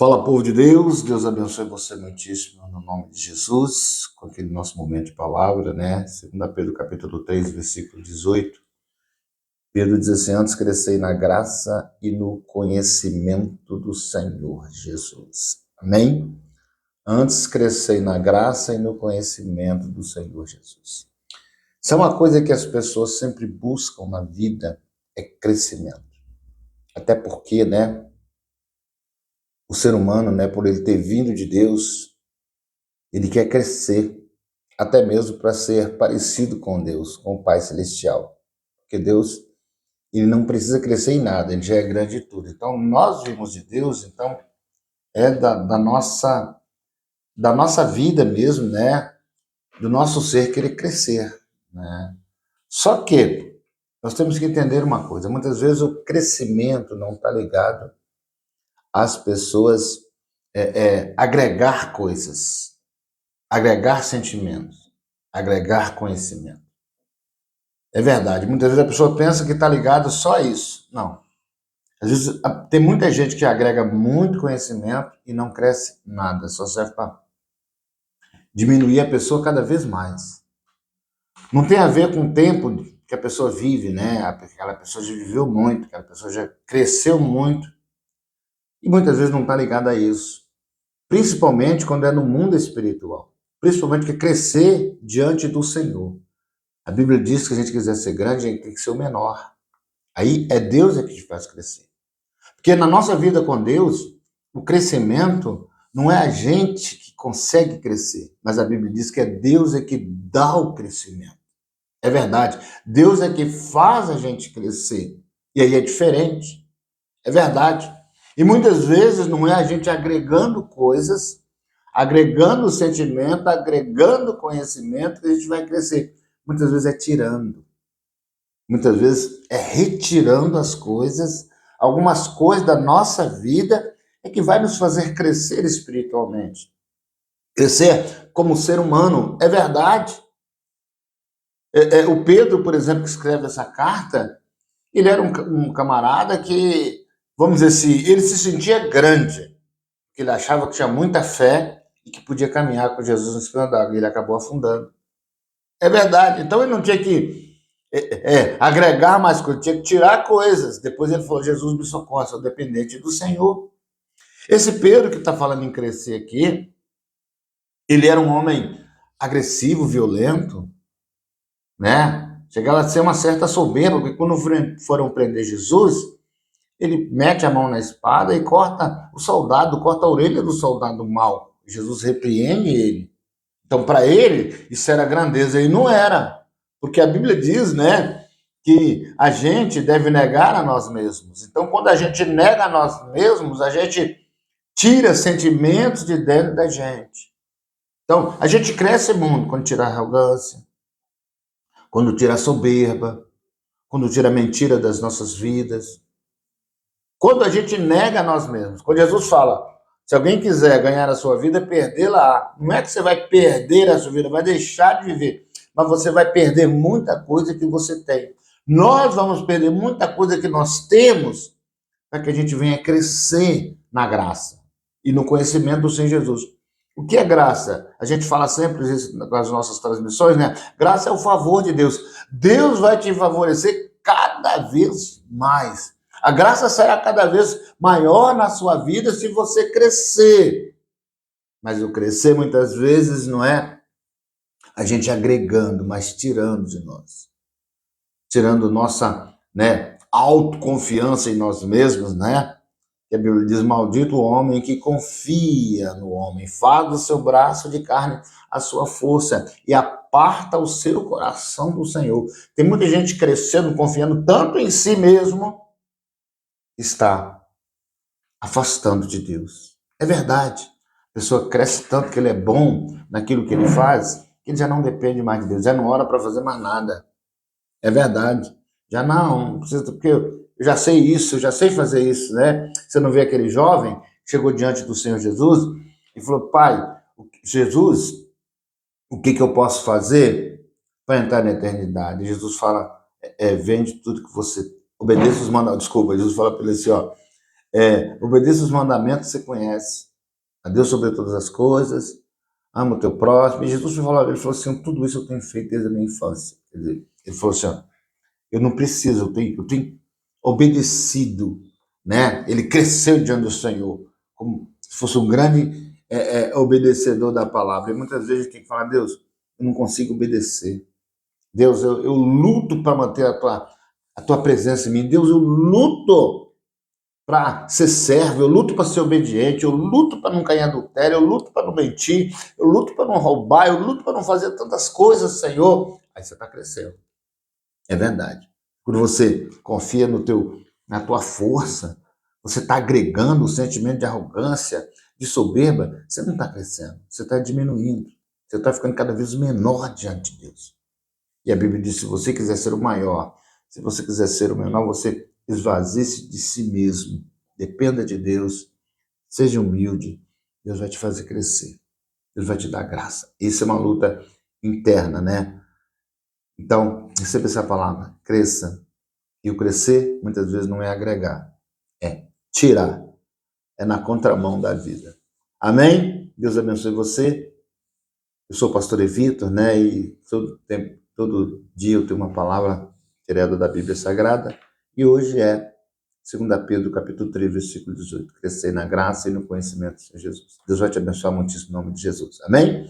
Fala, povo de Deus, Deus abençoe você muitíssimo no nome de Jesus, com aquele nosso momento de palavra, né? 2 Pedro capítulo 3, versículo 18. Pedro diz assim: antes crescei na graça e no conhecimento do Senhor Jesus. Amém? Antes crescei na graça e no conhecimento do Senhor Jesus. Isso é uma coisa que as pessoas sempre buscam na vida, é crescimento. Até porque, né? O ser humano, né, por ele ter vindo de Deus, ele quer crescer, até mesmo para ser parecido com Deus, com o Pai Celestial. Porque Deus, ele não precisa crescer em nada, ele já é grande de tudo. Então, nós vimos de Deus, então, é da nossa vida mesmo, né? Do nosso ser querer crescer, né? Só que nós temos que entender uma coisa, muitas vezes o crescimento não está ligado às pessoas agregar coisas, agregar sentimentos, agregar conhecimento. É verdade. Muitas vezes a pessoa pensa que está ligado só a isso. Não. Às vezes tem muita gente que agrega muito conhecimento e não cresce nada. Só serve para diminuir a pessoa cada vez mais. Não tem a ver com o tempo que a pessoa vive, né? Aquela pessoa já viveu muito, aquela pessoa já cresceu muito. E muitas vezes não está ligada a isso. Principalmente quando é no mundo espiritual. Principalmente que crescer diante do Senhor. A Bíblia diz que se a gente quiser ser grande, a gente tem que ser o menor. Aí é Deus que te faz crescer. Porque na nossa vida com Deus, o crescimento não é a gente que consegue crescer, mas a Bíblia diz que é Deus que dá o crescimento. É verdade. Deus é que faz a gente crescer. E aí é diferente. É verdade. E muitas vezes não é a gente agregando coisas, agregando sentimento, agregando conhecimento que a gente vai crescer. Muitas vezes é tirando. Muitas vezes é retirando as coisas, algumas coisas da nossa vida é que vai nos fazer crescer espiritualmente. Crescer como ser humano, é verdade. O Pedro, por exemplo, que escreve essa carta, ele era um camarada que, vamos dizer assim, ele se sentia grande, ele achava que tinha muita fé e que podia caminhar com Jesus no cima d'água, e ele acabou afundando. É verdade, então ele não tinha que agregar mais coisas, tinha que tirar coisas. Depois ele falou: Jesus me socorre, sou dependente do Senhor. Esse Pedro que está falando em crescer aqui, ele era um homem agressivo, violento, né? Chegava a ser uma certa soberba, porque quando foram prender Jesus, ele mete a mão na espada e corta o soldado, corta a orelha do soldado mau. Jesus repreende ele. Então, para ele, isso era grandeza, e não era. Porque a Bíblia diz, né, que a gente deve negar a nós mesmos. Então, quando a gente nega a nós mesmos, a gente tira sentimentos de dentro da gente. Então, a gente cresce muito quando tira a arrogância, quando tira a soberba, quando tira a mentira das nossas vidas. Quando a gente nega a nós mesmos. Quando Jesus fala: se alguém quiser ganhar a sua vida, perdê-la. Não é que você vai perder a sua vida, vai deixar de viver. Mas você vai perder muita coisa que você tem. Nós vamos perder muita coisa que nós temos para que a gente venha crescer na graça e no conhecimento do Senhor Jesus. O que é graça? A gente fala sempre isso nas nossas transmissões, né? Graça é o favor de Deus. Deus vai te favorecer cada vez mais. A graça será cada vez maior na sua vida se você crescer. Mas o crescer muitas vezes não é a gente agregando, mas tirando de nós. Tirando nossa, né, autoconfiança em nós mesmos, né? Que a Bíblia diz: maldito o homem que confia no homem, faz do seu braço de carne a sua força e aparta o seu coração do Senhor. Tem muita gente crescendo, confiando tanto em si mesmo, está afastando de Deus. É verdade. A pessoa cresce tanto que ele é bom naquilo que ele faz, que ele já não depende mais de Deus, já não ora para fazer mais nada. É verdade. Já não precisa, porque eu já sei isso, eu já sei fazer isso, né? Você não vê aquele jovem que chegou diante do Senhor Jesus e falou: pai, Jesus, o que eu posso fazer para entrar na eternidade? E Jesus fala: vende tudo que você... Obedeça os mandamentos. Desculpa, Jesus fala para ele assim, ó: Obedeça os mandamentos que você conhece. A Deus sobre todas as coisas, ama o teu próximo. E Jesus ele falou assim, tudo isso eu tenho feito desde a minha infância. Quer dizer, ele falou assim, ó, eu não preciso, eu tenho obedecido, né? Ele cresceu diante do Senhor, como se fosse um grande obedecedor da palavra. E muitas vezes a gente tem que falar, Deus, eu não consigo obedecer. Deus, eu luto para manter a tua presença em mim. Deus, eu luto para ser servo, eu luto para ser obediente, eu luto para não cair em adultério, eu luto para não mentir, eu luto para não roubar, eu luto para não fazer tantas coisas, Senhor. Aí você está crescendo. É verdade. Quando você confia na tua força, você está agregando o sentimento de arrogância, de soberba, você não está crescendo, você está diminuindo, você está ficando cada vez menor diante de Deus. E a Bíblia diz, se você quiser ser o maior, se você quiser ser o menor, você esvazie-se de si mesmo, dependa de Deus, seja humilde, Deus vai te fazer crescer, Deus vai te dar graça. Isso é uma luta interna, né? Então, receba essa palavra, cresça. E o crescer, muitas vezes, não é agregar, é tirar, é na contramão da vida. Amém? Deus abençoe você. Eu sou o pastor Vitor, né? E todo dia eu tenho uma palavra tirada da Bíblia Sagrada. E hoje é 2 Pedro, capítulo 3, versículo 18. Crescer na graça e no conhecimento de Jesus. Deus vai te abençoar muitíssimo em nome de Jesus. Amém?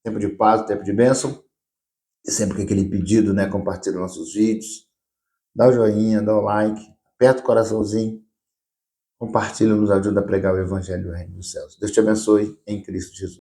Tempo de paz, tempo de bênção. E sempre que aquele pedido, né? Compartilha nossos vídeos. Dá o joinha, dá o like. Aperta o coraçãozinho. Compartilha, nos ajuda a pregar o Evangelho do Reino dos Céus. Deus te abençoe em Cristo Jesus.